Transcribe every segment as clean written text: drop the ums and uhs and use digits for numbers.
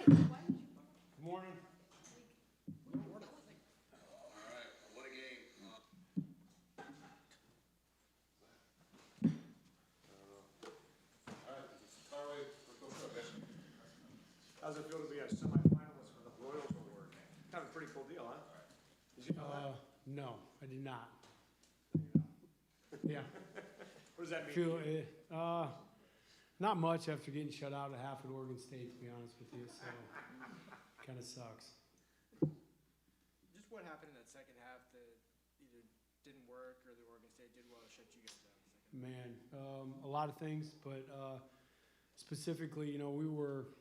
Good morning. How's it feel to be a semifinalist for the Royals Award? Kind of a pretty cool deal, huh? Did you know that? No, I did not. Yeah. What does that mean? Feel not much after getting shut out at half at Oregon State, to be honest with you. So kind of sucks. Just what happened in that second half that either didn't work or the Oregon State did well to shut you guys down in the second half? Man, a lot of things, but specifically, we were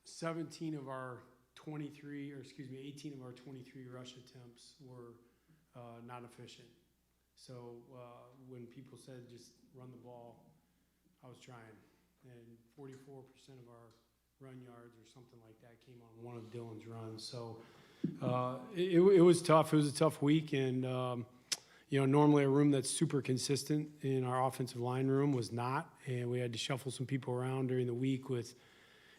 18 of our 23 rush attempts were not efficient. So when people said just run the ball, I was trying. And 44% of our run yards or something like that came on one of Dylan's runs. So it was tough. It was a tough week. And, normally a room that's super consistent in our offensive line room was not. And we had to shuffle some people around during the week with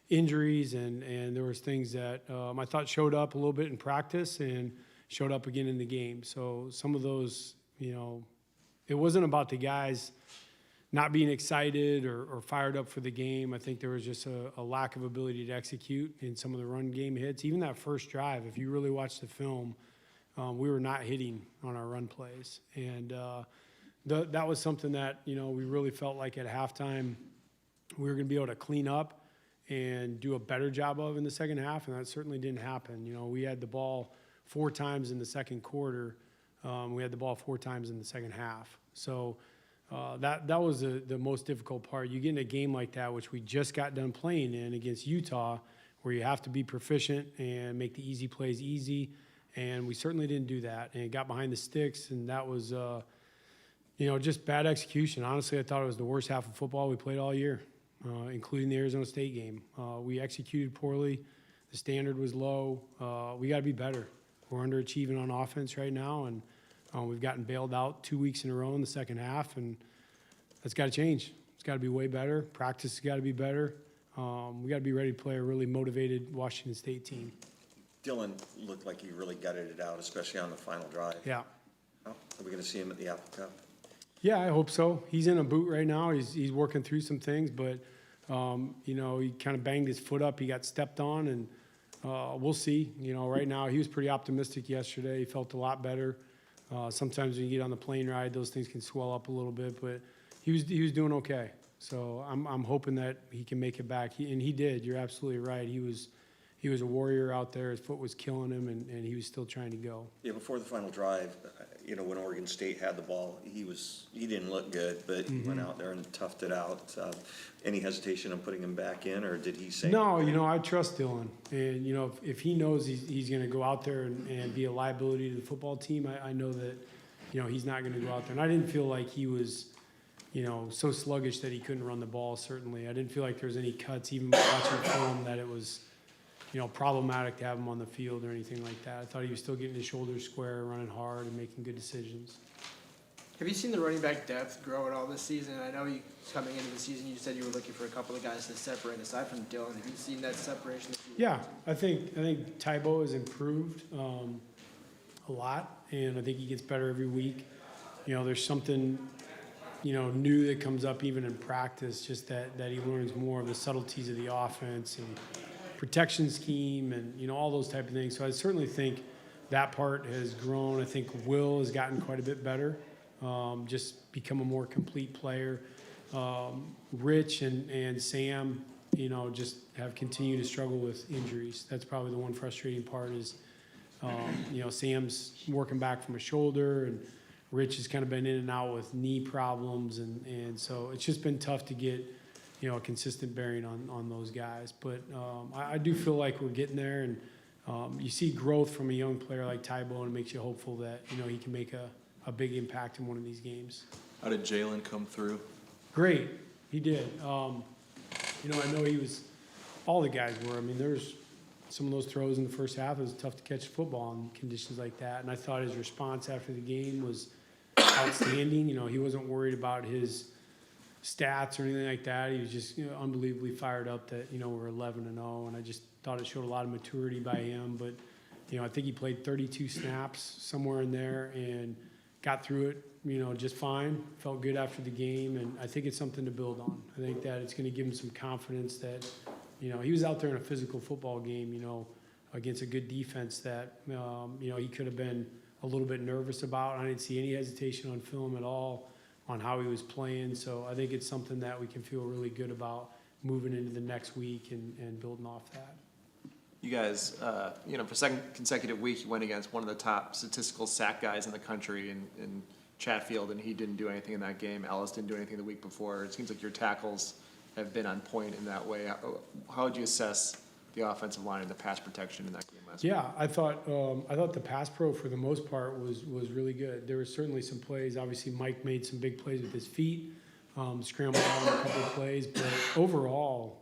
injuries. And there was things that I thought showed up a little bit in practice and showed up again in the game. So some of those, it wasn't about the guys not being excited or fired up for the game. I think there was just a lack of ability to execute in some of the run game hits. Even that first drive, if you really watch the film, we were not hitting on our run plays. And that was something that, we really felt like at halftime we were going to be able to clean up and do a better job of in the second half, and that certainly didn't happen. We had the ball 4 times in the second quarter. We had the ball 4 times in the second half. So that was the most difficult part. You get in a game like that, which we just got done playing in against Utah, where you have to be proficient and make the easy plays easy, and we certainly didn't do that. And it got behind the sticks, and that was, just bad execution. Honestly, I thought it was the worst half of football we played all year, including the Arizona State game. We executed poorly. The standard was low. We got to be better. We're underachieving on offense right now, and we've gotten bailed out 2 weeks in a row in the second half, and that's got to change. It's got to be way better. Practice has got to be better. We got to be ready to play a really motivated Washington State team. Dylan looked like he really gutted it out, especially on the final drive. Yeah. Oh, are we going to see him at the Apple Cup? Yeah, I hope so. He's in a boot right now. He's working through some things, but, he kind of banged his foot up. He got stepped on, and we'll see. Right now he was pretty optimistic yesterday. He felt a lot better. Sometimes when you get on the plane ride, those things can swell up a little bit, but he was doing okay. So I'm hoping that he can make it back. And he did. You're absolutely right. He was a warrior out there. His foot was killing him, and he was still trying to go. Yeah, before the final drive, when Oregon State had the ball, he didn't look good, but he went out there and toughed it out. Any hesitation on putting him back in, or did he say? No, I trust Dylan. And, if he knows he's going to go out there and be a liability to the football team, I know that, he's not going to go out there. And I didn't feel like he was, so sluggish that he couldn't run the ball, certainly. I didn't feel like there was any cuts, even watching film, that it was, problematic to have him on the field or anything like that. I thought he was still getting his shoulders square, running hard, and making good decisions. Have you seen the running back depth grow at all this season? I know coming into the season, you said you were looking for a couple of guys to separate. Aside from Dylan, have you seen that separation? Yeah, I think Tybo has improved a lot, and I think he gets better every week. There's something new that comes up even in practice, just that he learns more of the subtleties of the offense and protection scheme and all those type of things. So I certainly think that part has grown. I think Will has gotten quite a bit better, just become a more complete player. Rich and Sam, just have continued to struggle with injuries. That's probably the one frustrating part is, Sam's working back from a shoulder, and Rich has kind of been in and out with knee problems. And so it's just been tough to get, a consistent bearing on those guys. But I do feel like we're getting there, and you see growth from a young player like Tybo, and it makes you hopeful that, he can make a big impact in one of these games. How did Jaylen come through? Great. He did. I know he was – all the guys were. I mean, there's some of those throws in the first half. It was tough to catch football in conditions like that. And I thought his response after the game was outstanding. He wasn't worried about his – stats or anything like that. He was just unbelievably fired up that we're 11-0, and I just thought it showed a lot of maturity by him. But I think he played 32 snaps somewhere in there and got through it just fine. Felt good after the game, and I think it's something to build on. I think that it's going to give him some confidence that he was out there in a physical football game against a good defense that he could have been a little bit nervous about. I didn't see any hesitation on film at all on how he was playing. So I think it's something that we can feel really good about moving into the next week and building off that. You guys, for second consecutive week, you went against one of the top statistical sack guys in the country in Chatfield, and he didn't do anything in that game. Ellis didn't do anything the week before. It seems like your tackles have been on point in that way. How would you assess the offensive line and the pass protection in that game last week? Yeah, I thought the pass pro for the most part was really good. There were certainly some plays. Obviously, Mike made some big plays with his feet, scrambled out on a couple of plays. But overall,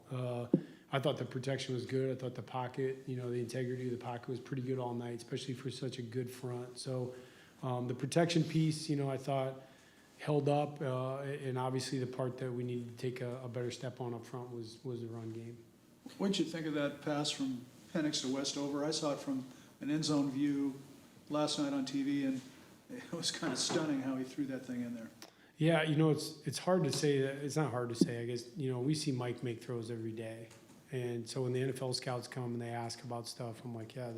I thought the protection was good. I thought the pocket, the integrity of the pocket was pretty good all night, especially for such a good front. So the protection piece, I thought held up, and obviously the part that we needed to take a better step on up front was the run game. What'd you think of that pass from Penix to Westover? I saw it from an end zone view last night on TV, and it was kind of stunning how he threw that thing in there. Yeah, it's hard to say that. It's not hard to say, I guess. We see Mike make throws every day. And so when the NFL scouts come and they ask about stuff, I'm like, yeah,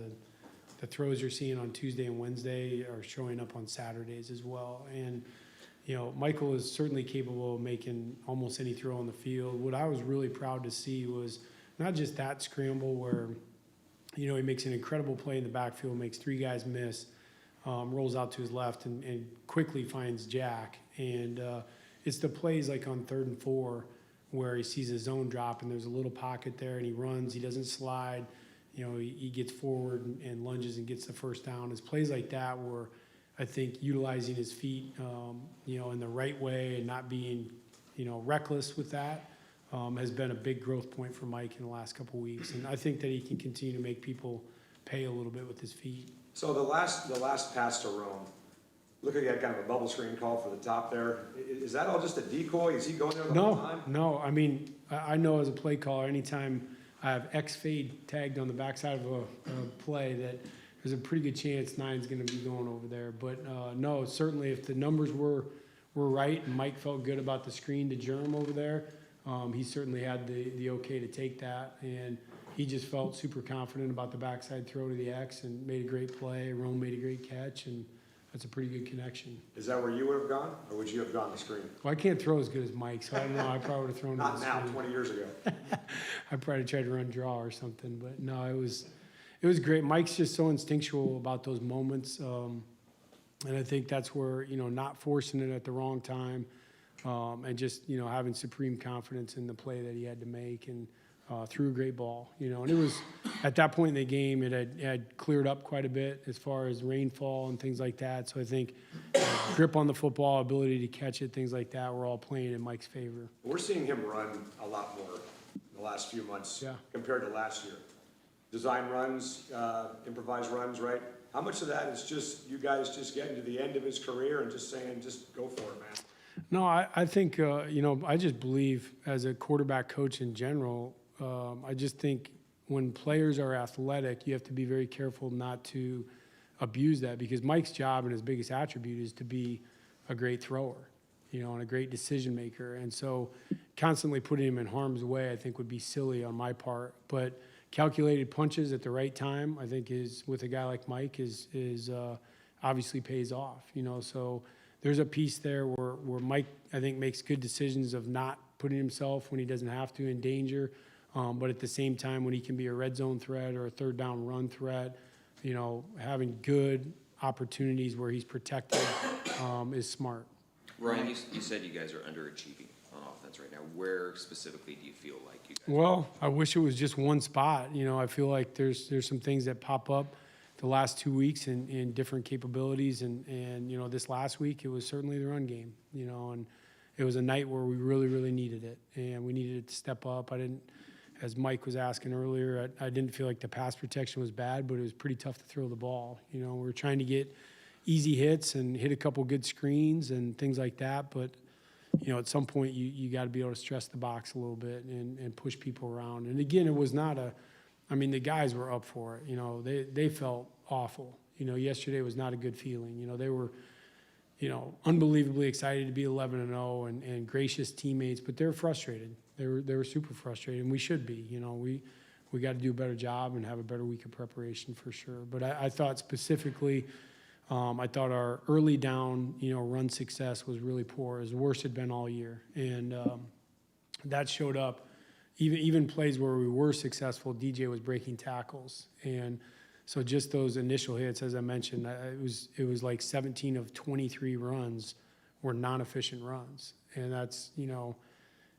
the throws you're seeing on Tuesday and Wednesday are showing up on Saturdays as well. And, Michael is certainly capable of making almost any throw on the field. What I was really proud to see was not just that scramble where, he makes an incredible play in the backfield, makes three guys miss, rolls out to his left and quickly finds Jack. And it's the plays like on 3rd and 4 where he sees a zone drop and there's a little pocket there and he runs, he doesn't slide, he gets forward and lunges and gets the first down. It's plays like that where I think utilizing his feet, in the right way and not being, reckless with that has been a big growth point for Mike in the last couple of weeks. And I think that he can continue to make people pay a little bit with his feet. So the last pass to Rome, looking at kind of a bubble screen call for the top there, is that all just a decoy? Is he going there the whole time? No. I mean, I know as a play caller, anytime I have X fade tagged on the backside of a play that there's a pretty good chance 9's going to be going over there. But no, certainly if the numbers were right and Mike felt good about the screen to Germ over there, he certainly had the okay to take that. And he just felt super confident about the backside throw to the X and made a great play. Rome made a great catch, and that's a pretty good connection. Is that where you would have gone, or would you have gone the screen? Well, I can't throw as good as Mike, so I don't know. I probably would have thrown Not to the now, screen. 20 years ago. I probably tried to run draw or something, but no, it was great. Mike's just so instinctual about those moments, and I think that's where not forcing it at the wrong time, and just having supreme confidence in the play that he had to make, and threw a great ball. And it was at that point in the game it had cleared up quite a bit as far as rainfall and things like that. So I think grip on the football, ability to catch it, things like that, were all playing in Mike's favor. We're seeing him run a lot more in the last few months compared to last year. Design runs, improvised runs, right? How much of that is just you guys just getting to the end of his career and just saying, just go for it, man? No, I think, I just believe as a quarterback coach in general, I just think when players are athletic, you have to be very careful not to abuse that, because Mike's job and his biggest attribute is to be a great thrower, and a great decision maker. And so constantly putting him in harm's way, I think, would be silly on my part. But calculated punches at the right time, I think, is with a guy like Mike is obviously pays off. So there's a piece there where Mike, I think, makes good decisions of not putting himself when he doesn't have to in danger, but at the same time when he can be a red zone threat or a third down run threat, having good opportunities where he's protected is smart. Ryan, you said you guys are underachieving on offense right now. Where specifically do you feel like you guys Well, I wish it was just one spot. I feel like there's some things that pop up the last 2 weeks in different capabilities, and this last week it was certainly the run game, and it was a night where we really, really needed it, and we needed it to step up. As Mike was asking earlier, I didn't feel like the pass protection was bad, but it was pretty tough to throw the ball. We were trying to get easy hits and hit a couple good screens and things like that, but you know, at some point you got to be able to stress the box a little bit and push people around. And again, it was not I mean, the guys were up for it. You know, they felt awful. You know, yesterday was not a good feeling. You know, they were, you know, unbelievably excited to be 11-0 and gracious teammates, but they're frustrated. They were super frustrated, and we should be. You know, we got to do a better job and have a better week of preparation for sure. But I thought specifically, I thought our early down, you know, run success was really poor. It was the worst it had been all year, and that showed up. Even plays where we were successful, DJ was breaking tackles, and so just those initial hits, as I mentioned, it was like 17 of 23 runs were non-efficient runs, and that's, you know,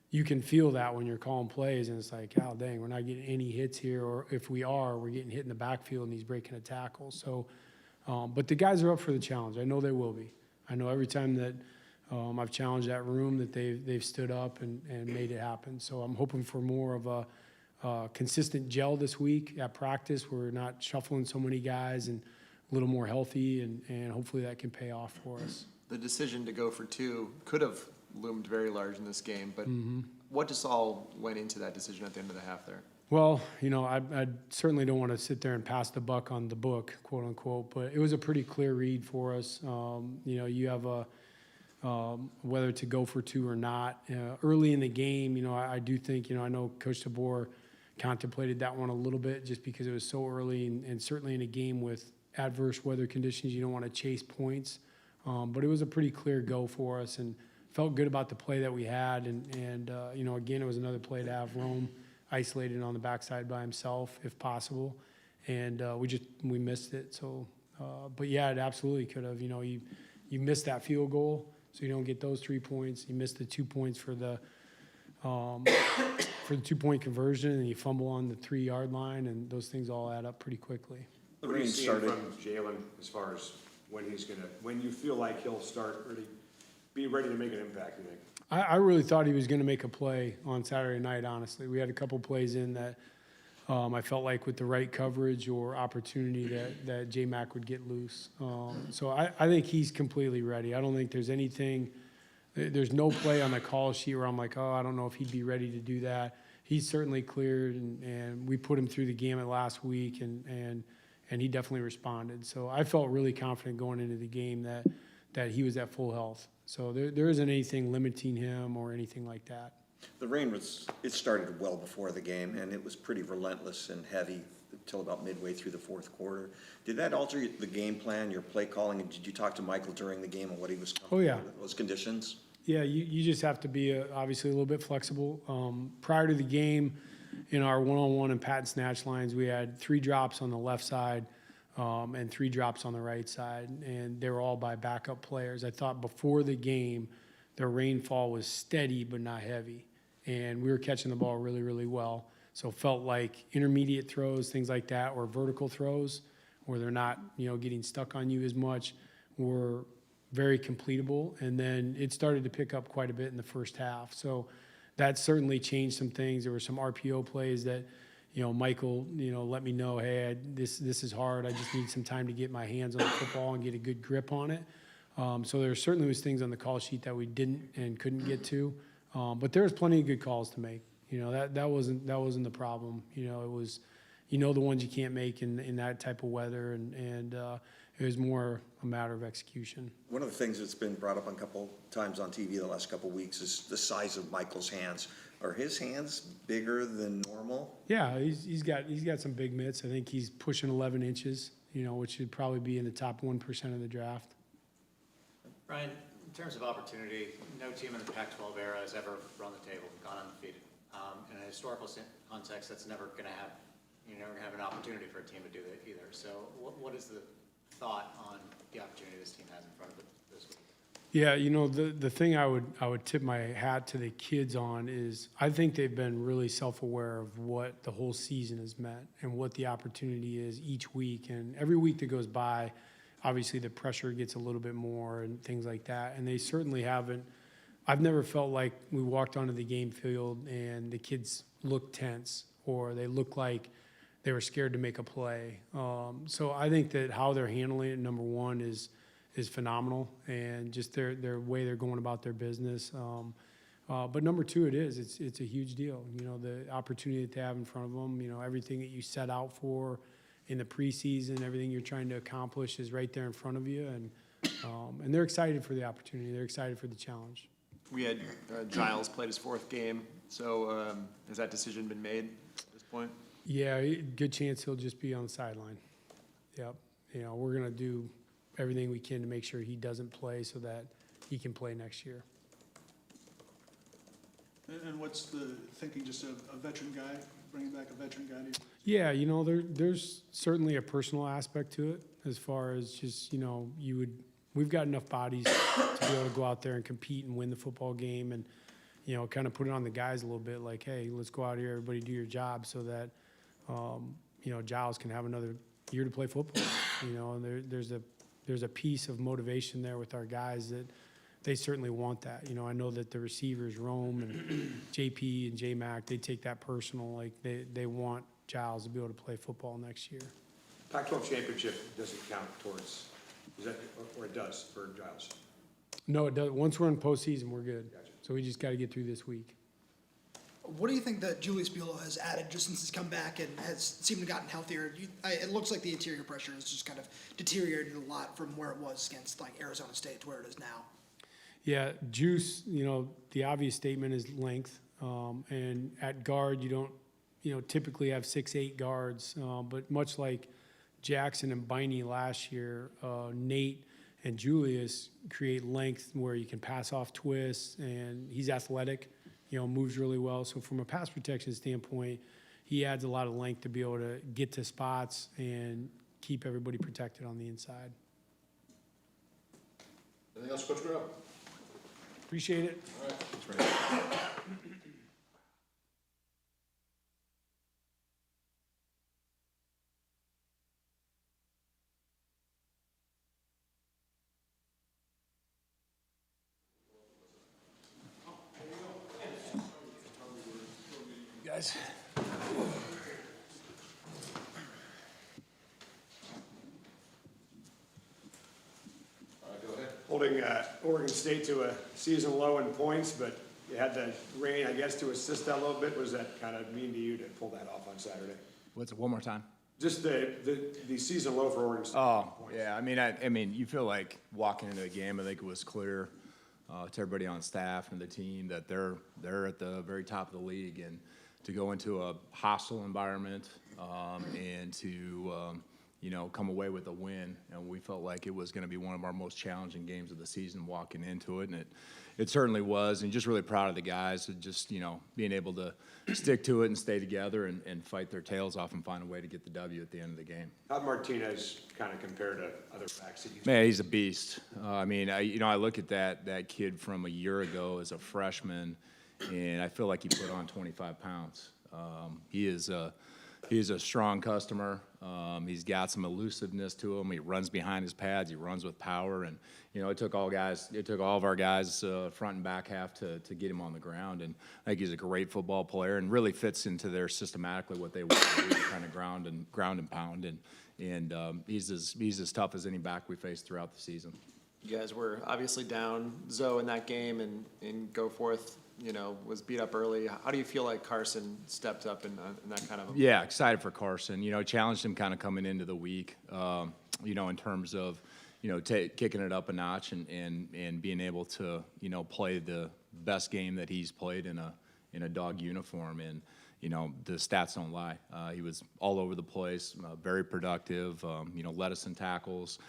you can feel that when you're calling plays, and it's like, oh dang, we're not getting any hits here, or if we are, we're getting hit in the backfield and he's breaking a tackle. So, but the guys are up for the challenge. I know they will be. I know every time that I've challenged that room that they've stood up and made it happen. So I'm hoping for more of a consistent gel this week at practice. We're not shuffling so many guys and a little more healthy, and hopefully that can pay off for us. The decision to go for 2 could have loomed very large in this game, but what just all went into that decision at the end of the half there? Well, you know, I certainly don't want to sit there and pass the buck on the book, quote unquote, but it was a pretty clear read for us. You know, you have whether to go for 2 or not. Early in the game, you know, I do think, you know, I know Coach DeBoer contemplated that one a little bit just because it was so early, and certainly in a game with adverse weather conditions, you don't want to chase points. But it was a pretty clear go for us, and felt good about the play that we had. And you know, again, it was another play to have Rome isolated on the backside by himself, if possible. And we missed it. So, but yeah, it absolutely could have. You know, you missed that field goal, so you don't get those 3 points. You missed the 2 points for the 2-point conversion, and you fumble on the 3-yard line, and those things all add up pretty quickly. What are you seeing from Jaylen as far as when you feel like he'll be ready to make an impact, you think? I really thought he was going to make a play on Saturday night, honestly. We had a couple plays in that I felt like with the right coverage or opportunity that J-Mac would get loose. So I think he's completely ready. I don't think there's no play on the call sheet where I'm like, oh, I don't know if he'd be ready to do that. He's certainly cleared, and we put him through the gamut last week, and he definitely responded. So I felt really confident going into the game that he was at full health. So there isn't anything limiting him or anything like that. The rain it started well before the game, and it was pretty relentless and heavy until about midway through the fourth quarter. Did that alter the game plan, your play calling, and did you talk to Michael during the game on what he was comfortable with those conditions? Yeah, you just have to be obviously a little bit flexible. Prior to the game, in our one-on-one and pat and snatch lines, we had 3 drops on the left side and 3 drops on the right side, and they were all by backup players. I thought before the game, the rainfall was steady but not heavy, and we were catching the ball really, really well. So it felt like intermediate throws, things like that, or vertical throws where they're not, you know, getting stuck on you as much, were very completable. And then it started to pick up quite a bit in the first half. So that certainly changed some things. There were some RPO plays that, you know, Michael, you know, let me know, hey, this is hard. I just need some time to get my hands on the football and get a good grip on it. So there certainly was things on the call sheet that we didn't and couldn't get to. But there was plenty of good calls to make. You know, that wasn't the problem. You know, it was, you know, the ones you can't make in that type of weather, and it was more a matter of execution. One of the things that's been brought up a couple times on TV the last couple of weeks is the size of Michael's hands. Are his hands bigger than normal? Yeah, he's got some big mitts. I think he's pushing 11 inches, you know, which should probably be in the top 1% of the draft. Ryan, in terms of opportunity, no team in the Pac-12 era has ever run the table, gone undefeated. In a historical context, that's never going to happen. You're never going to have an opportunity for a team to do that either. So what is the thought on the opportunity this team has in front of it this week? Yeah, you know, the thing I would tip my hat to the kids on is I think they've been really self-aware of what the whole season has meant and what the opportunity is each week. And every week that goes by, obviously the pressure gets a little bit more and things like that. And they certainly haven't. I've never felt like we walked onto the game field and the kids looked tense or they looked like they were scared to make a play. So I think that how they're handling it, number one, is is phenomenal, and just their way they're going about their business. But number two, it's a huge deal. You know, the opportunity that they have in front of them, you know, everything that you set out for in the preseason, everything you're trying to accomplish is right there in front of you. And they're excited for the opportunity. They're excited for the challenge. We had Giles played his 4th game, so has that decision been made at this point? Yeah, good chance he'll just be on the sideline. Yep. You know, we're going to do everything we can to make sure he doesn't play so that he can play next year. And what's the thinking, just a veteran guy, bringing back a veteran guy? Yeah, you know, there's certainly a personal aspect to it as far as just, you know, we've got enough bodies to be able to go out there and compete and win the football game and, you know, kind of put it on the guys a little bit like, hey, let's go out here, everybody do your job so that, you know, Giles can have another year to play football. You know, and there's a piece of motivation there with our guys that they certainly want that. You know, I know that the receivers, Rome and JP and J-Mac, they take that personal. Like, they want Giles to be able to play football next year. Pac-12 championship doesn't count towards, is that, or it does for Giles? No, it does. Once we're in postseason, we're good. Gotcha. So we just got to get through this week. What do you think that Julius Buelow has added just since he's come back and has seemed to gotten healthier? It looks like the interior pressure has just kind of deteriorated a lot from where it was against like Arizona State to where it is now. Yeah, Juice, you know, the obvious statement is length. And at guard, you don't, you know, typically have 6'8" guards. But much like Jackson and Biney last year, Nate and Julius create length where you can pass off twists, and he's athletic, you know, moves really well. So from a pass protection standpoint, he adds a lot of length to be able to get to spots and keep everybody protected on the inside. Anything else, Coach Graham? Appreciate it. All right. That's right. Guys. Holding Oregon State to a season low in points, but you had the rain, I guess, to assist that a little bit. Was that kind of mean to you to pull that off on Saturday? What's it, one more time? Just the season low for Oregon State. Oh, points. yeah, I mean, you feel like walking into the game, I think it was clear to everybody on staff and the team that they're at the very top of the league, and to go into a hostile environment and to you know, come away with a win, and we felt like it was going to be one of our most challenging games of the season walking into it, and it certainly was, and just really proud of the guys and just, you know, being able to stick to it and stay together and fight their tails off and find a way to get the W at the end of the game. How'd Martinez kind of compare to other backs that you've Man, he's a beast. I mean, I look at that kid from a year ago as a freshman, and I feel like he put on 25 pounds. He's a strong customer. He's got some elusiveness to him. He runs behind his pads. He runs with power. And, you know, it took all of our guys, front and back half to get him on the ground. And I think he's a great football player and really fits into their systematically what they want to do, kind of ground and pound. And he's as tough as any back we faced throughout the season. You guys were obviously down Zoe in that game, and go forth, you know, was beat up early. How do you feel like Carson stepped up in that kind of? Yeah, excited for Carson. You know, challenged him kind of coming into the week. You know, in terms of, you know, kicking it up a notch and being able to, you know, play the best game that he's played in a dog uniform. And, you know, the stats don't lie. He was all over the place, very productive. You know, led us in tackles.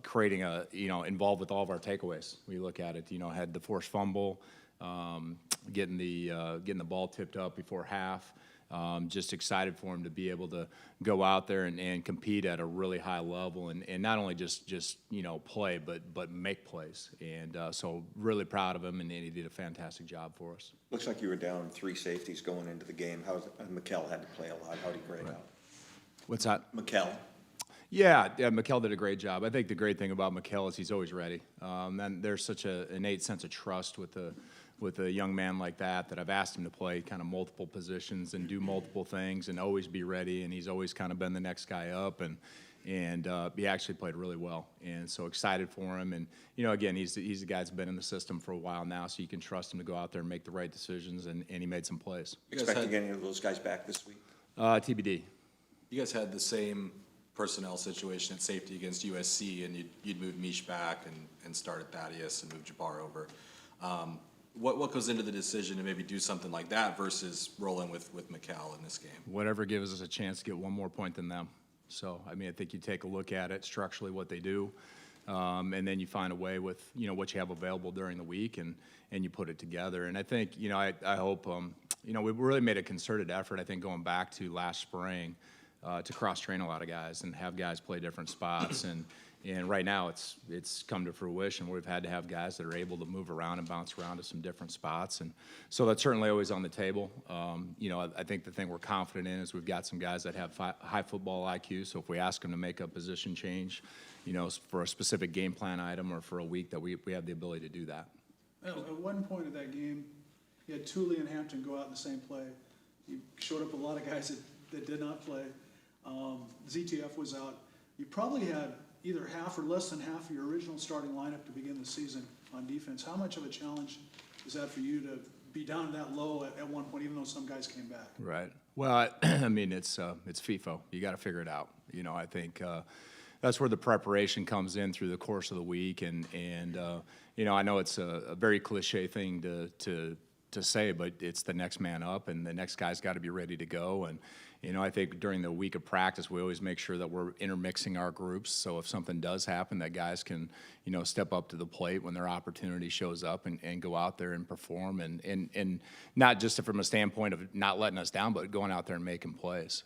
Creating involved with all of our takeaways. We look at it, you know, had the forced fumble, getting the ball tipped up before half. Just excited for him to be able to go out there and compete at a really high level and not only just you know, play, but make plays. And so really proud of him, and he did a fantastic job for us. Looks like you were down 3 safeties going into the game. Mikkel had to play a lot. How did he grade out? What's that? Mikkel. Yeah, Mikkel did a great job. I think the great thing about Mikkel is he's always ready. And there's such an innate sense of trust with a young man like that I've asked him to play kind of multiple positions and do multiple things and always be ready. And he's always kind of been the next guy up. And And he actually played really well, and so excited for him. And again, he's a guy that's been in the system for a while now, so you can trust him to go out there and make the right decisions. And he made some plays. Expecting any of those guys back this week? TBD. You guys had the same personnel situation at safety against USC, and you'd moved Mish back and started Thaddeus and moved Jabbar over. What goes into the decision to maybe do something like that versus rolling with McCall in this game? Whatever gives us a chance to get one more point than them. So, I think you take a look at it structurally, what they do, and then you find a way with, what you have available during the week, and you put it together. And I think, I hope, we really made a concerted effort, I think, going back to last spring, to cross-train a lot of guys and have guys play different spots. And right now, it's come to fruition. We've had to have guys that are able to move around and bounce around to some different spots, and so that's certainly always on the table. I think the thing we're confident in is we've got some guys that have high football IQ. So if we ask them to make a position change, for a specific game plan item or for a week, that we have the ability to do that. Well, at one point of that game, you had Thule and Hampton go out in the same play. You showed up a lot of guys that did not play. ZTF was out. You probably had either half or less than half of your original starting lineup to begin the season on defense. How much of a challenge is that for you to be down that low at one point, even though some guys came back? Right. Well, it's FIFO. You got to figure it out. I think that's where the preparation comes in through the course of the week. And I know it's a very cliche thing to say, but it's the next man up, and the next guy's got to be ready to go. And I think during the week of practice, we always make sure that we're intermixing our groups. So if something does happen, that guys can, step up to the plate when their opportunity shows up and go out there and perform. And not just from a standpoint of not letting us down, but going out there and making plays.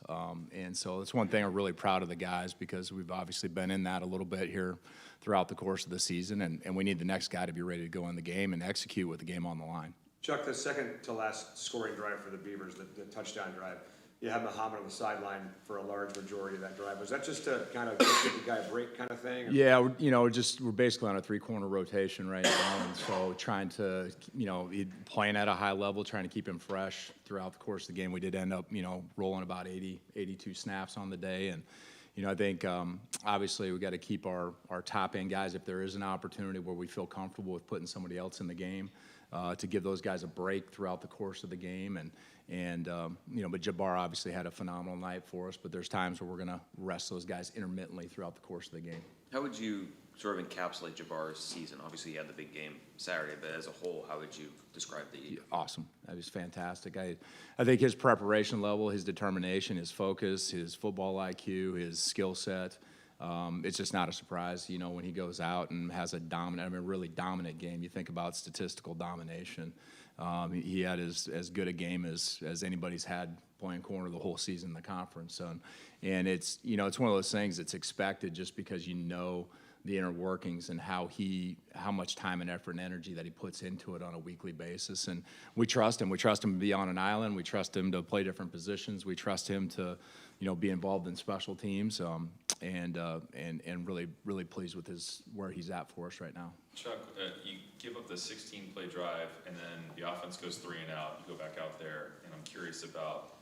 And so it's one thing I'm really proud of the guys, because we've obviously been in that a little bit here throughout the course of the season. And we need the next guy to be ready to go in the game and execute with the game on the line. Chuck, the second to last scoring drive for the Beavers, the touchdown drive, you had Muhammad on the sideline for a large majority of that drive. Was that just to kind of give the guy a break kind of thing? Or? Yeah, we're basically on a 3-corner rotation right now, and so trying to, playing at a high level, trying to keep him fresh throughout the course of the game. We did end up, rolling about 82 snaps on the day, and I think obviously we got to keep our top end guys if there is an opportunity where we feel comfortable with putting somebody else in the game. To give those guys a break throughout the course of the game, but Jabbar obviously had a phenomenal night for us. But there's times where we're going to rest those guys intermittently throughout the course of the game. How would you sort of encapsulate Jabbar's season? Obviously, he had the big game Saturday, but as a whole, how would you describe the? Awesome. That was fantastic. I think his preparation level, his determination, his focus, his football IQ, his skill set. It's just not a surprise, when he goes out and has a really dominant game. You think about statistical domination. He had as good a game as anybody's had playing corner the whole season in the conference. And it's, it's one of those things that's expected just because the inner workings and how much time and effort and energy that he puts into it on a weekly basis. And we trust him. We trust him to be on an island. We trust him to play different positions. We trust him to, be involved in special teams. And really, really pleased with where he's at for us right now. Chuck, you give up the 16-play drive, and then the offense goes 3 and out. You go back out there, and I'm curious about,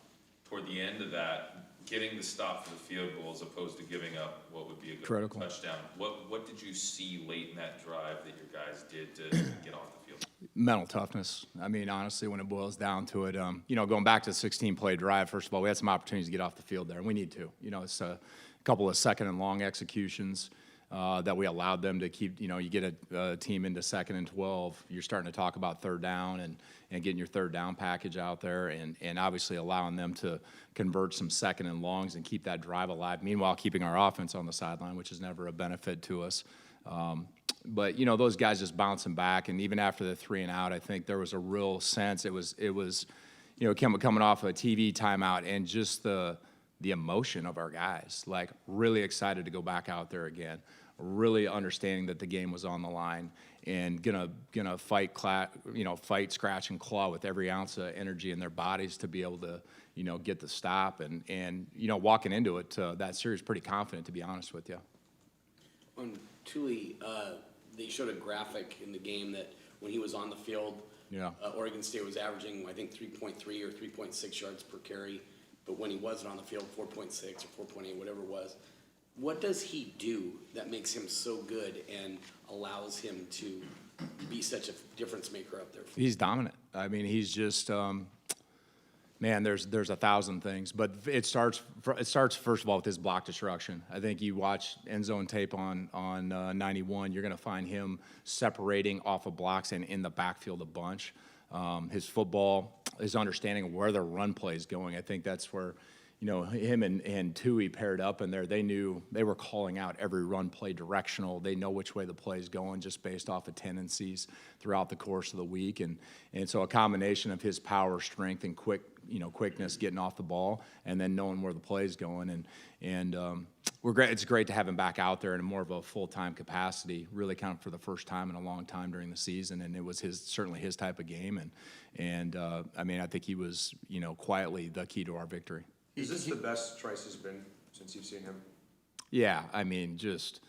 toward the end of that, getting the stop for the field goal as opposed to giving up what would be a good Critical touchdown. What did you see late in that drive that your guys did to get off the field? Mental toughness. Honestly, when it boils down to it, going back to the 16-play drive, first of all, we had some opportunities to get off the field there, and we need to. It's a couple of second and long executions that we allowed them to keep. You get a team into 2nd and 12, you're starting to talk about third down and getting your third down package out there, and obviously allowing them to convert some second and longs and keep that drive alive. Meanwhile, keeping our offense on the sideline, which is never a benefit to us. But those guys just bouncing back, and even after the 3 and out, I think there was a real sense. It was coming off a TV timeout, and just the emotion of our guys, like really excited to go back out there again, really understanding that the game was on the line, and gonna fight, scratch, and claw with every ounce of energy in their bodies to be able to get the stop, and walking into it that series pretty confident, to be honest with you. On Thule, they showed a graphic in the game that when he was on the field, Oregon State was averaging, I think, 3.3 or 3.6 yards per carry, but when he wasn't on the field, 4.6 or 4.8, whatever it was. What does he do that makes him so good and allows him to be such a difference maker up there? He's dominant. I mean, he's just, man, there's 1,000 things, but it starts first of all with his block destruction. I think you watch end zone tape on 91, you're going to find him separating off of blocks and in the backfield a bunch. His football, his understanding of where the run play is going. I think that's where, you know, him and Tui paired up in there. They knew they were calling out every run play directional. They know which way the play is going just based off of tendencies throughout the course of the week. And so a combination of his power, strength, and quickness getting off the ball and then knowing where the play is going. And we're great. It's great to have him back out there in more of a full-time capacity, really kind of for the first time in a long time during the season. And it was certainly his type of game. And I mean, I think he was, you know, quietly the key to our victory. Is this the best Trice has been since you've seen him? Yeah, I mean, just,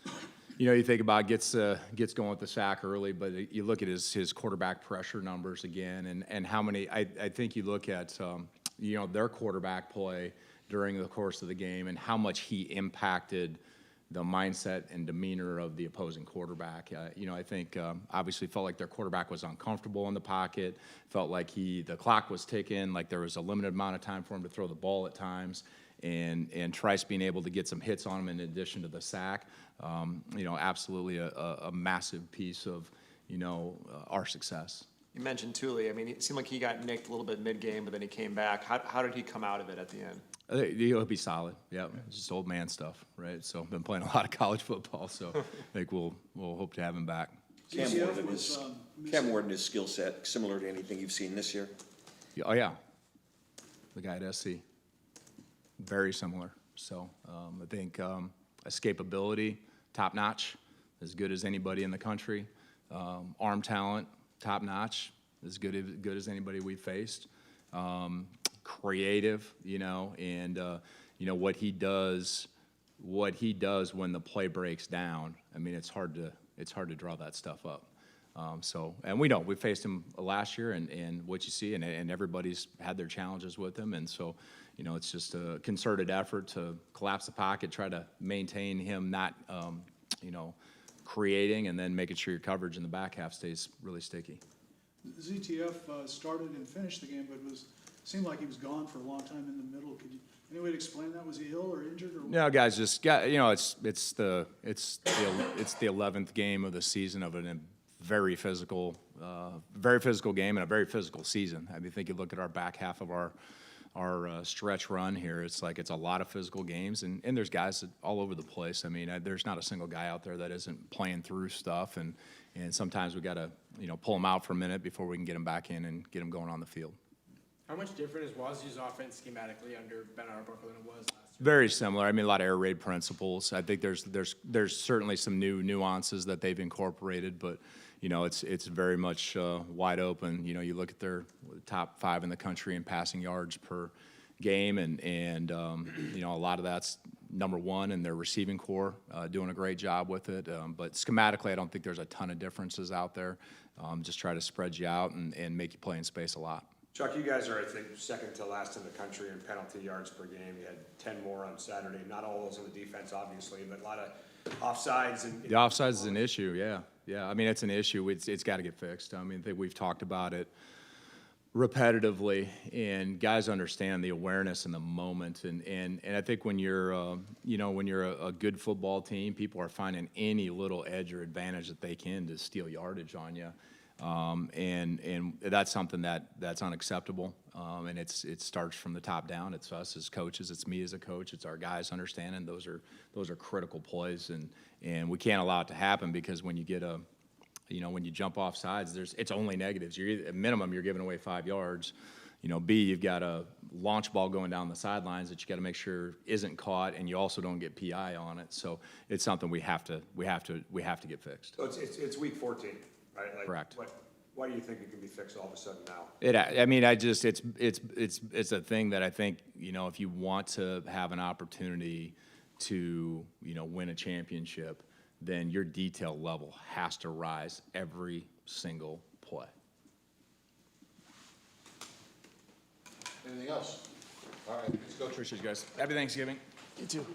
you know, you think about gets going with the sack early, but you look at his quarterback pressure numbers again, and how many. I think you look at you know, their quarterback play during the course of the game and how much he impacted the mindset and demeanor of the opposing quarterback. You know, I think obviously felt like their quarterback was uncomfortable in the pocket, felt like the clock was ticking, like there was a limited amount of time for him to throw the ball at times, and Trice being able to get some hits on him in addition to the sack, you know, absolutely a massive piece of, you know, our success. You mentioned Thule. I mean, it seemed like he got nicked a little bit mid-game, but then he came back. How did he come out of it at the end? I think he'll be solid. Yeah, just old man stuff, right? So been playing a lot of college football, so I think we'll hope to have him back. Cam Ward, his skill set similar to anything you've seen this year? Yeah, oh yeah, the guy at SC, very similar. So I think escapability, top notch, as good as anybody in the country. Arm talent, top notch, as good as anybody we've faced. Creative, you know, and you know what he does when the play breaks down. I mean, it's hard to draw that stuff up. So, and we faced him last year, and what you see, and everybody's had their challenges with him, and so, you know, it's just a concerted effort to collapse the pocket, try to maintain him not, you know, creating, and then making sure your coverage in the back half stays really sticky. ZTF started and finished the game, but seemed like he was gone for a long time in the middle. Any way to explain that? Was he ill or injured or? No, guys, just got, you know, it's the 11th game of the season of a very physical game and a very physical season. I mean, I think you look at our back half of our stretch run here, it's like it's a lot of physical games, and there's guys all over the place. I mean, there's not a single guy out there that isn't playing through stuff, and sometimes we got to, you know, pull them out for a minute before we can get them back in and get them going on the field. How much different is Wazoo's offense schematically under Ben Arbuckle than it was last year? Very similar. I mean, a lot of air raid principles. I think there's certainly some new nuances that they've incorporated, but you know, it's very much wide open. You know, you look at their top 5 in the country in passing yards per game, and you know, a lot of that's number 1 in their receiving core, doing a great job with it. But schematically, I don't think there's a ton of differences out there. Just try to spread you out and make you play in space a lot. Chuck, you guys are, I think, second to last in the country in penalty yards per game. You had 10 more on Saturday. Not all those on the defense, obviously, but a lot of offsides. The offsides is an issue, yeah. Yeah, I mean, it's an issue. It's got to get fixed. I mean, I think we've talked about it repetitively, and guys understand the awareness in the moment. And I think when you're, you know, when you're a good football team, people are finding any little edge or advantage that they can to steal yardage on you. And that's something that's unacceptable. And it starts from the top down. It's us as coaches. It's me as a coach. It's our guys understanding those are critical plays, and we can't allow it to happen, because when you get when you jump off sides, it's only negatives. At minimum, you're giving away 5 yards. You know, B, you've got a launch ball going down the sidelines that you got to make sure isn't caught, and you also don't get PI on it. So it's something we have to get fixed. So it's week 14. Right? Like, correct. Why do you think it can be fixed all of a sudden now? It's a thing that I think, you know, if you want to have an opportunity to, you know, win a championship, then your detail level has to rise every single play. Anything else? All right, let's go. Appreciate you guys. Happy Thanksgiving. You too.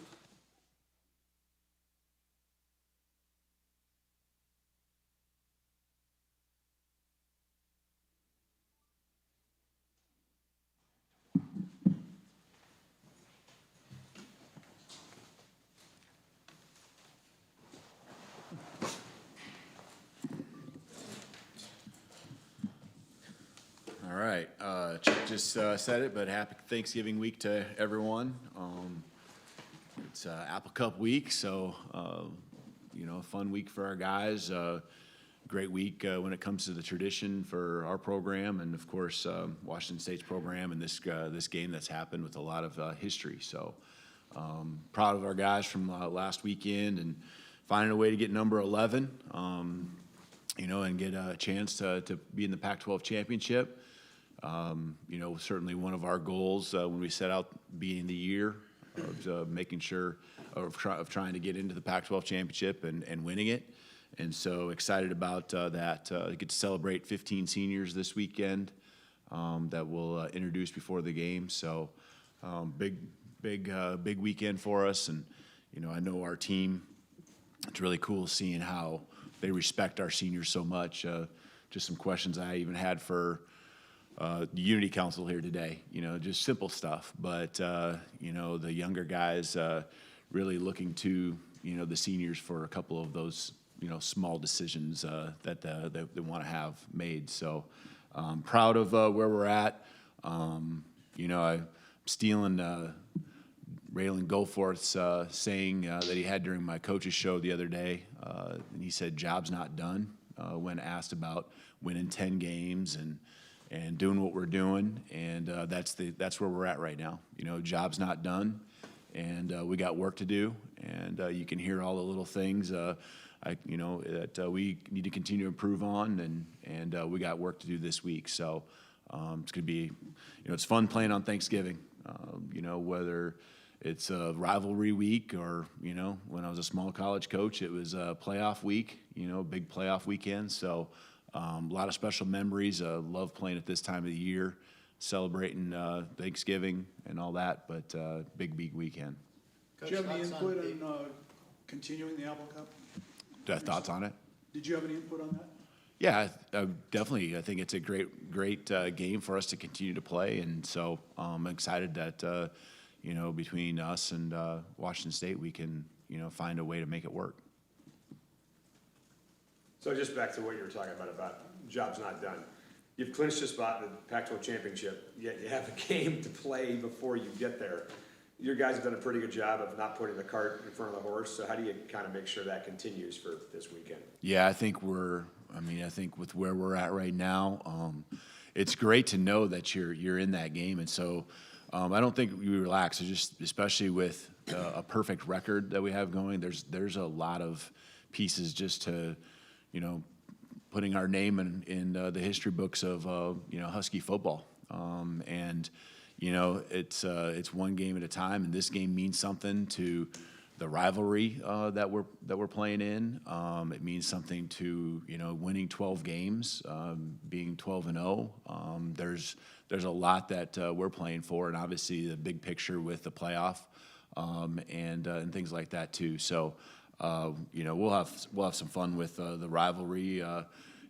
right, Chuck just said it, but happy Thanksgiving week to everyone. It's Apple Cup week, so a fun week for our guys. Great week when it comes to the tradition for our program, and of course Washington State's program, and this game that's happened with a lot of history. So proud of our guys from last weekend and finding a way to get number 11. And get a chance to be in the Pac-12 championship. Certainly one of our goals when we set out beginning of the year of making sure of trying to get into the Pac-12 championship and winning it. And so excited about that. Get to celebrate 15 seniors this weekend that we'll introduce before the game. So big weekend for us. And, I know our team, it's really cool seeing how they respect our seniors so much. Just some questions I even had for the Unity Council here today, just simple stuff. But, the younger guys really looking to, the seniors for a couple of those, small decisions that they want to have made. So proud of where we're at. I'm stealing Raylan Goforth's saying that he had during my coach's show the other day. And he said, "Job's not done," when asked about winning 10 games and doing what we're doing. And that's where we're at right now. Job's not done, and we got work to do. And you can hear all the little things that we need to continue to improve on, and we got work to do this week. So it's going to be, it's fun playing on Thanksgiving. Whether it's a rivalry week or, when I was a small college coach, it was a playoff week, big playoff weekend. So a lot of special memories. Love playing at this time of the year, celebrating Thanksgiving and all that, but big weekend. Did you have any input on continuing the Apple Cup? Thoughts on it? Did you have any input on that? Yeah, definitely. I think it's a great game for us to continue to play, and so I'm excited that between us and Washington State, we can find a way to make it work. So just back to what you were talking about job's not done. You've clinched a spot in the Pac-12 championship, yet you have a game to play before you get there. Your guys have done a pretty good job of not putting the cart in front of the horse. So how do you kind of make sure that continues for this weekend? Yeah, I think with where we're at right now, it's great to know that you're in that game, and so I don't think we relax. It's just especially with a perfect record that we have going. There's a lot of pieces just to putting our name in the history books of Husky football, and it's one game at a time, and this game means something to the rivalry that we're playing in. It means something to winning 12 games, being 12-0. There's a lot that we're playing for, and obviously the big picture with the playoff and things like that too. So we'll have some fun with the rivalry,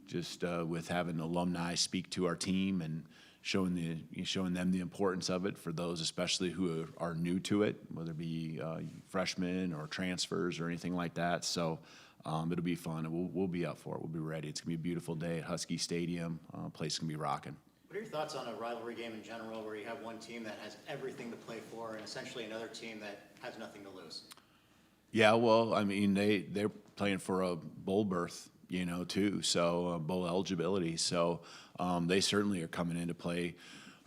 just with having alumni speak to our team and showing them the importance of it for those especially who are new to it, whether it be freshmen or transfers or anything like that. So it'll be fun, and we'll be up for it. We'll be ready. It's gonna be a beautiful day at Husky Stadium. Place can be rocking. What are your thoughts on a rivalry game in general, where you have one team that has everything to play for and essentially another team that has nothing to lose? Yeah, well, I mean, they're playing for a bowl berth, too, so bowl eligibility. So they certainly are coming in to play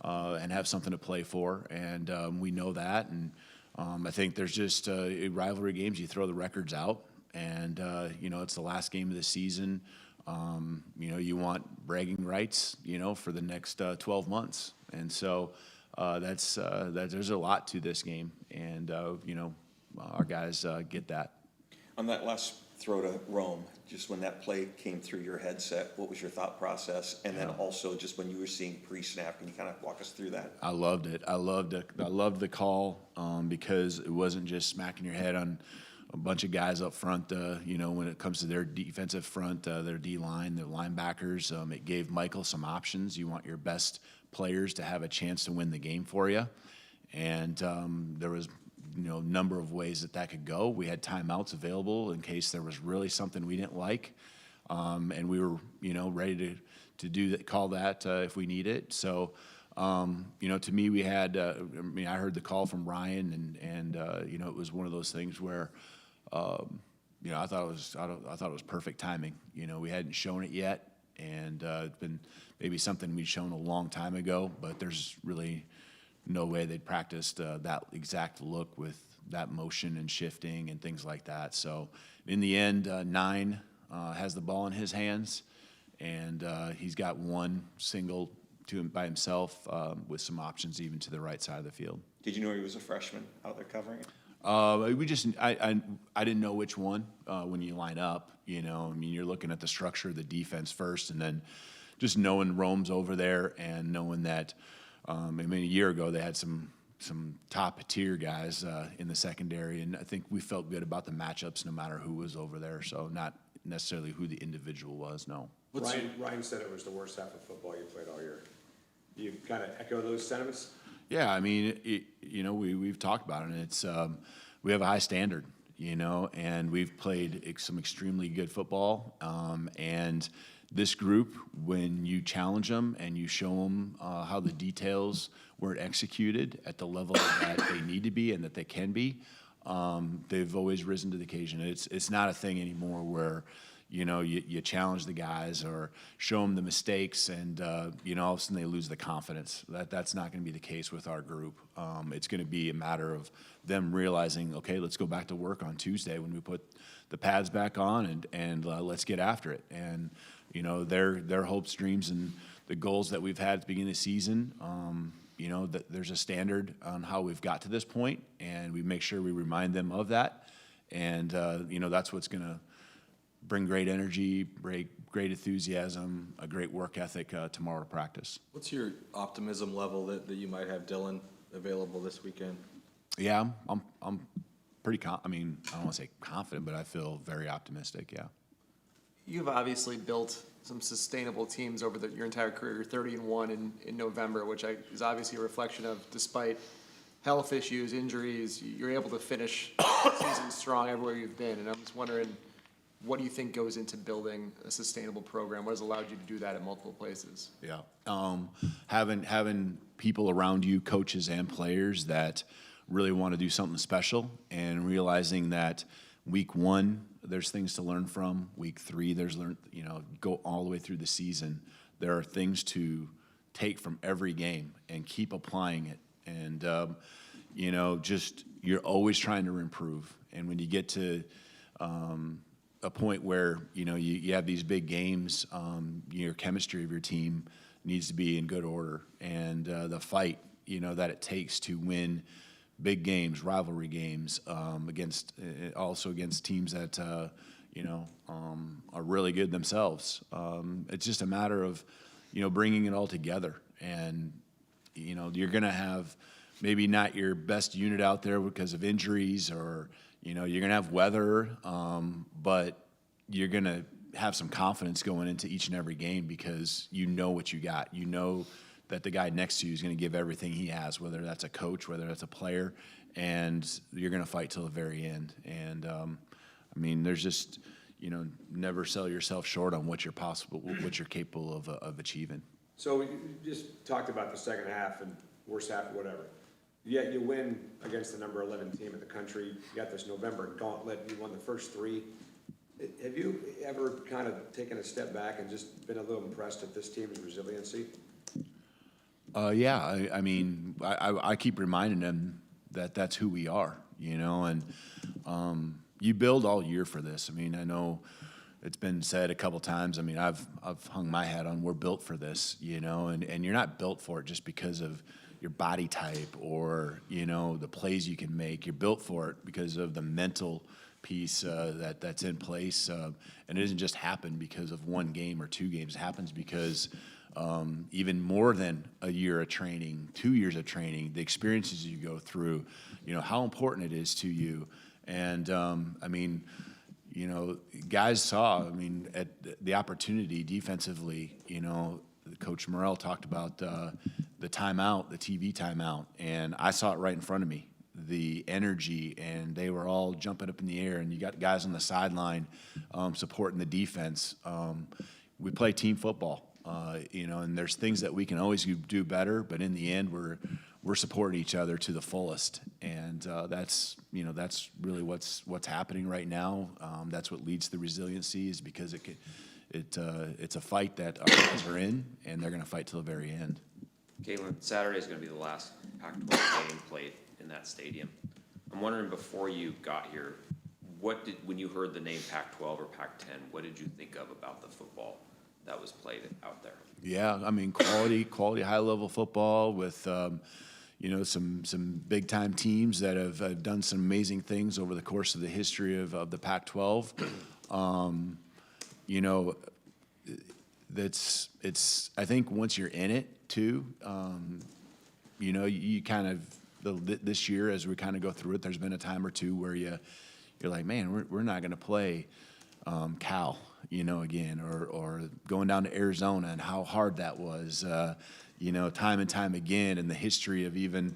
and have something to play for, and we know that. And I think there's just rivalry games. You throw the records out, and it's the last game of the season. You want bragging rights, for the next 12 months, and so there's a lot to this game, and our guys get that. On that last throw to Rome, just when that play came through your headset, what was your thought process? And then also just when you were seeing pre-snap, can you kind of walk us through that? I loved it. I loved the call because it wasn't just smacking your head on a bunch of guys up front. When it comes to their defensive front, their D-line, their linebackers, it gave Michael some options. You want your best players to have a chance to win the game for you. And there was number of ways that could go. We had timeouts available in case there was really something we didn't like, and we were ready call that if we need it. So, you know, to me, we had, I mean, I heard the call from Ryan, and you know, it was one of those things where, you know, I thought it was perfect timing. You know, we hadn't shown it yet, and it's been maybe something we'd shown a long time ago, but there's really no way they'd practiced that exact look with that motion and shifting and things like that. So in the end, 9 has the ball in his hands, and he's got one single to him by himself with some options even to the right side of the field. Did you know he was a freshman out there covering it? I didn't know which one when you line up. You know, I mean, you're looking at the structure of the defense first, and then just knowing Rome's over there and knowing that. I mean, a year ago they had some top tier guys in the secondary, and I think we felt good about the matchups no matter who was over there. So not necessarily who the individual was. No. Ryan said it was the worst half of football you played all year. You kind of echo those sentiments? Yeah, I mean, you know, we've talked about it, and it's we have a high standard, you know, and we've played some extremely good football, and this group, when you challenge them and you show them how the details weren't executed at the level that they need to be and that they can be, they've always risen to the occasion. It's not a thing anymore where, you know, you challenge the guys or show them the mistakes and, you know, all of a sudden they lose the confidence. That's not going to be the case with our group. It's going to be a matter of them realizing, okay, let's go back to work on Tuesday when we put the pads back on and let's get after it. And, you know, their hopes, dreams, and the goals that we've had at the beginning of the season, you know, that there's a standard on how we've got to this point, and we make sure we remind them of that. And, you know, that's what's going to bring great energy, great enthusiasm, a great work ethic tomorrow to practice. What's your optimism level that you might have Dylan available this weekend? Yeah, I'm pretty I mean, I don't want to say confident, but I feel very optimistic, yeah. You've obviously built some sustainable teams over your entire career. You're 30-1 in November, which is obviously a reflection of, despite health issues, injuries, you're able to finish the season strong everywhere you've been. And I'm just wondering, what do you think goes into building a sustainable program? What has allowed you to do that at multiple places? Yeah, having people around you, coaches and players, that really want to do something special, and realizing that week 1 there's things to learn from. Week 3 you know, go all the way through the season. There are things to take from every game and keep applying it. And you know, just you're always trying to improve. And when you get to a point where, you know, you have these big games, your chemistry of your team needs to be in good order, and the fight, you know, that it takes to win big games, rivalry games, against teams that you know, are really good themselves. It's just a matter of, you know, bringing it all together. And, you know, you're going to have maybe not your best unit out there because of injuries, or, you know, you're going to have weather, but you're going to have some confidence going into each and every game because you know what you got. You know that the guy next to you is going to give everything he has, whether that's a coach, whether that's a player, and you're going to fight till the very end. And, I mean, there's just, you know, never sell yourself short on what you're capable of achieving. So you just talked about the second half and worst half, whatever. Yet you win against the number 11 team in the country. You got this November gauntlet. You won the first 3. Have you ever kind of taken a step back and just been a little impressed at this team's resiliency? Yeah, I mean, I keep reminding them that that's who we are, you know, and you build all year for this. I mean, I know it's been said a couple times. I mean, I've hung my hat on, we're built for this, you know, and you're not built for it just because of your body type or, you know, the plays you can make. You're built for it because of the mental piece that's in place, and it doesn't just happen because of 1 game or 2 games. It happens because even more than a year of training, 2 years of training, the experiences you go through, you know, how important it is to you. And, I mean, you know, guys saw, I mean, at the opportunity defensively, you know, Coach Morrell talked about the timeout, the TV timeout, and I saw it right in front of me, the energy, and they were all jumping up in the air, and you got guys on the sideline supporting the defense. We play team football, And there's things that we can always do better, but in the end, we're supporting each other to the fullest, and that's really what's happening right now. That's what leads to the resiliency, is because it's a fight that our guys are in, and they're going to fight till the very end. Kalen, Saturday is gonna be the last Pac-12 game played in that stadium. I'm wondering, before you got here, when you heard the name Pac-12 or Pac-10, what did you think of about the football that was played out there? Yeah, I mean, quality high-level football with, some big-time teams that have done some amazing things over the course of the history of the Pac-12. I think once you're in it too, you kind of, this year as we kind of go through it, there's been a time or two where you're like, man, we're not going to play Cal, again, or going down to Arizona and how hard that was, time and time again, in the history of even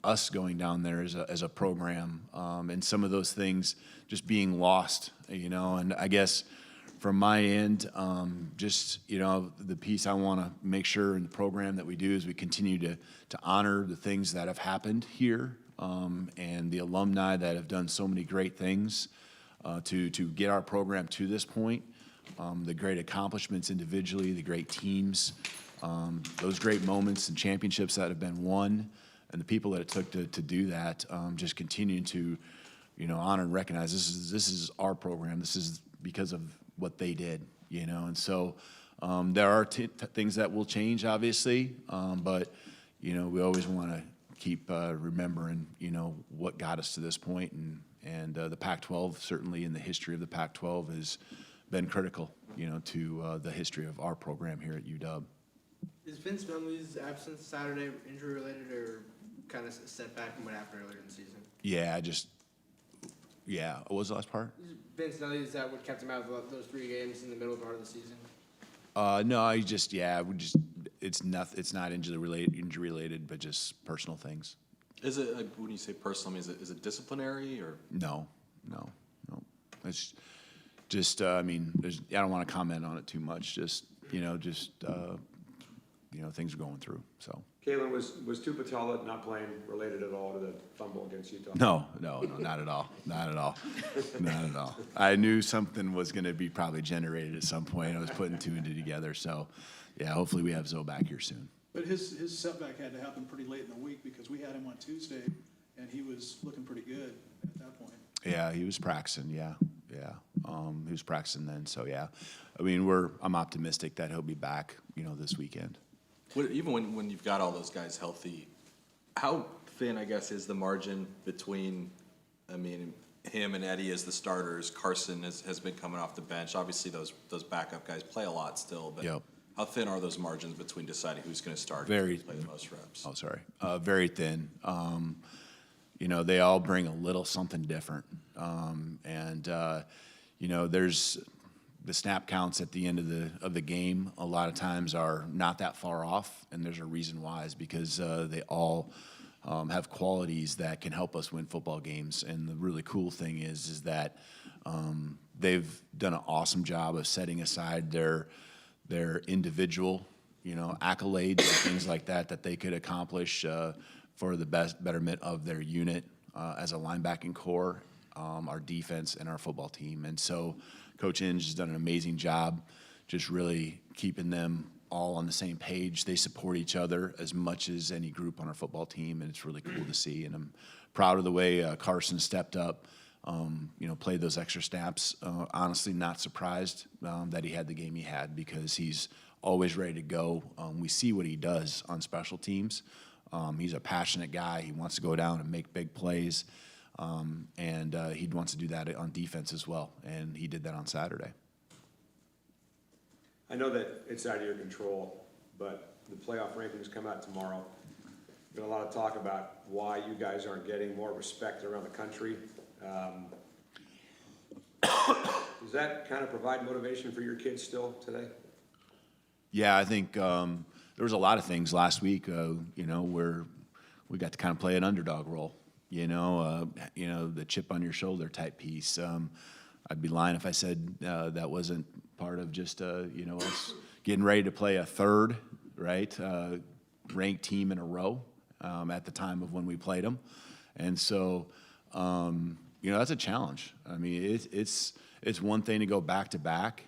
us going down there as a program, and some of those things just being lost, and I guess from my end, the piece I want to make sure in the program that we do is we continue to honor the things that have happened here, and the alumni that have done so many great things to get our program to this point, the great accomplishments individually, the great teams, those great moments and championships that have been won, and the people that it took to do that, just continuing to, honor and recognize this is our program. This is because of what they did, and so there are things that will change, obviously, but we always want to keep remembering what got us to this point, and the Pac-12, certainly in the history of the Pac-12, has been critical to the history of our program here at UW. Is Vince Menley's absence Saturday injury related, or kind of a setback from what happened earlier in the season? What was the last part? Vince Menley, is that what kept him out of those 3 games in the middle part of the season? No, it's not injury related, but just personal things. Is it, when you say personal, I mean, is it disciplinary or? No. It's just, I don't want to comment on it too much. Things are going through, so. Kalen, was Tupatella not playing related at all to the fumble against Utah? No, not at all. Not at all. I knew something was going to be probably generated at some point. I was putting 2 and 2 together. So, yeah, hopefully we have Zoe back here soon. But his setback had to happen pretty late in the week because we had him on Tuesday, and he was looking pretty good at that point. Yeah, he was practicing. Yeah. He was practicing then. So, yeah. I'm optimistic that he'll be back, this weekend. Even when you've got all those guys healthy, how thin, I guess, is the margin between, him and Eddie as the starters? Carson has been coming off the bench. Obviously, those backup guys play a lot still, but Yep. How thin are those margins between deciding who's going to start Very and play the most reps? Oh, sorry. Very thin. They all bring a little something different. There's the snap counts at the end of the game a lot of times are not that far off, and there's a reason why, is because they all have qualities that can help us win football games. And the really cool thing is that they've done an awesome job of setting aside their individual, accolades and things like that they could accomplish for the betterment of their unit as a linebacking core, our defense, and our football team. And so Coach Inge has done an amazing job just really keeping them all on the same page. They support each other as much as any group on our football team, and it's really cool to see. And I'm proud of the way Carson stepped up, played those extra snaps. Honestly, not surprised that he had the game he had, because he's always ready to go. We see what he does on special teams. He's a passionate guy. He wants to go down and make big plays. And he wants to do that on defense as well, and he did that on Saturday. I know that it's out of your control, but the playoff rankings come out tomorrow. Been a lot of talk about why you guys aren't getting more respect around the country. Does that kind of provide motivation for your kids still today? Yeah, I think there was a lot of things last week, where we got to kind of play an underdog role. The chip on your shoulder type piece. I'd be lying if I said that wasn't part of just us getting ready to play a third, right, ranked team in a row at the time of when we played them. And so, that's a challenge. I mean, it's one thing to go back-to-back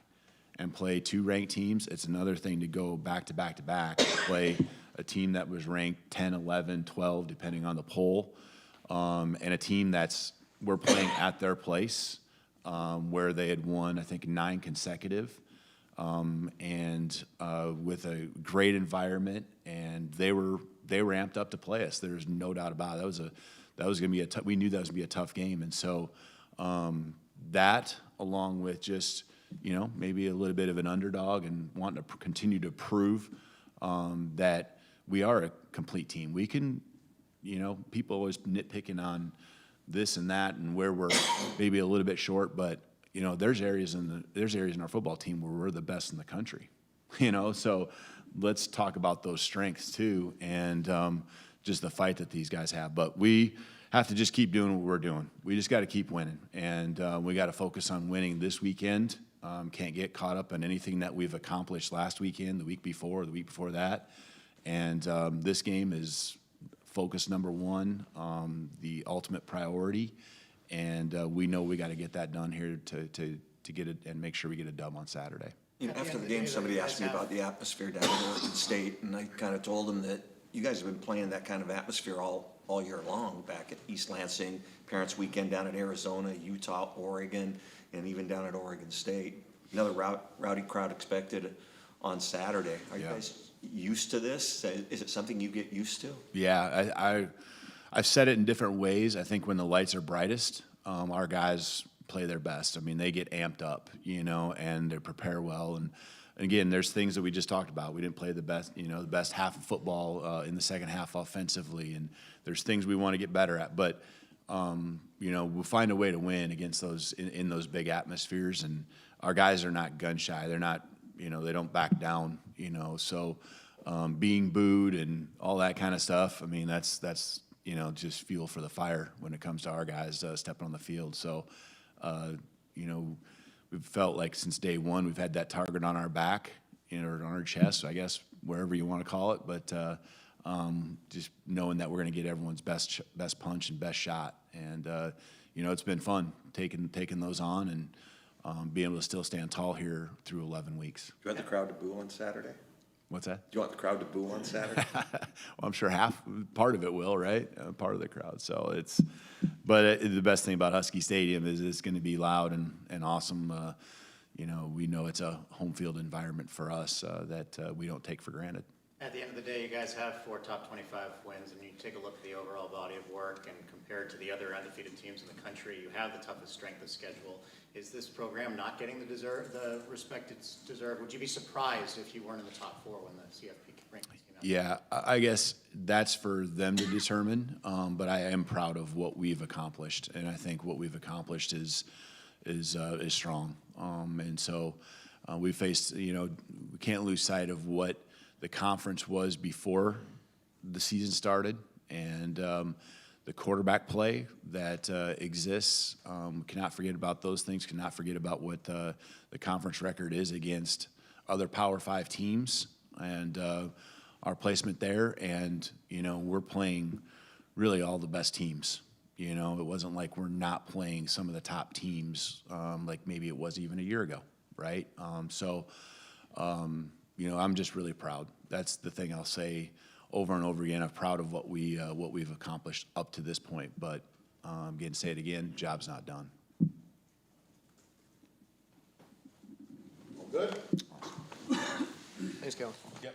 and play 2 ranked teams. It's another thing to go back-to-back-to-back and play a team that was ranked 10, 11, 12, depending on the poll, and a team we're playing at their place, where they had won, I think, 9 consecutive, and with a great environment, and they were amped up to play us. There's no doubt about it. That was going to be we knew that was going to be a tough game, and so that, along with just maybe a little bit of an underdog and wanting to continue to prove that we are a complete team. We can, people always nitpicking on this and that and where we're maybe a little bit short, but there's areas in our football team where we're the best in the country. So let's talk about those strengths too, and just the fight that these guys have. But we have to just keep doing what we're doing. We just got to keep winning, and we got to focus on winning this weekend. Can't get caught up on anything that we've accomplished last weekend, the week before, the week before that. And this game is focus number one, the ultimate priority. And we know we got to get that done here to get it and make sure we get a dub on Saturday. After the game, somebody asked me about the atmosphere down at Oregon State, and I kind of told them that you guys have been playing that kind of atmosphere all year long, back at East Lansing, Parents Weekend down at Arizona, Utah, Oregon, and even down at Oregon State. Another rowdy crowd expected on Saturday. Are you guys used to this? Is it something you get used to? Yeah, I've said it in different ways. I think when the lights are brightest, our guys play their best. I mean, they get amped up, and they prepare well. And again, there's things that we just talked about. We didn't play the best, the best half of football in the second half offensively, and there's things we want to get better at. But we'll find a way to win against those in those big atmospheres. And our guys are not gun shy. They're not, they don't back down. So being booed and all that kind of stuff. I mean, that's just fuel for the fire when it comes to our guys stepping on the field. So, we've felt like since day one we've had that target on our back, or on our chest, I guess, wherever you want to call it. But just knowing that we're going to get everyone's best punch and best shot, and it's been fun taking those on and being able to still stand tall here through 11 weeks. Do you want the crowd to boo on Saturday? What's that? Do you want the crowd to boo on Saturday? Well, I'm sure part of it will, right? Part of the crowd. So but the best thing about Husky Stadium is it's going to be loud and awesome. We know it's a home field environment for us that we don't take for granted. At the end of the day, you guys have 4 top 25 wins, and you take a look at the overall body of work, and compared to the other undefeated teams in the country, you have the toughest strength of schedule. Is this program not getting the respect it's deserved? Would you be surprised if you weren't in the top 4 when the CFP rankings came out? Yeah, I guess that's for them to determine, but I am proud of what we've accomplished, and I think what we've accomplished is strong. And so we faced, we can't lose sight of what the conference was before the season started, and the quarterback play that exists. Cannot forget about those things, cannot forget about what the conference record is against other Power 5 teams, and our placement there. And, we're playing really all the best teams. It wasn't like we're not playing some of the top teams like maybe it was even a year ago, right? I'm just really proud. That's the thing I'll say over and over again. I'm proud of what we've accomplished up to this point. But again, say it again, job's not done. Good? Thanks, Kalen. Yep.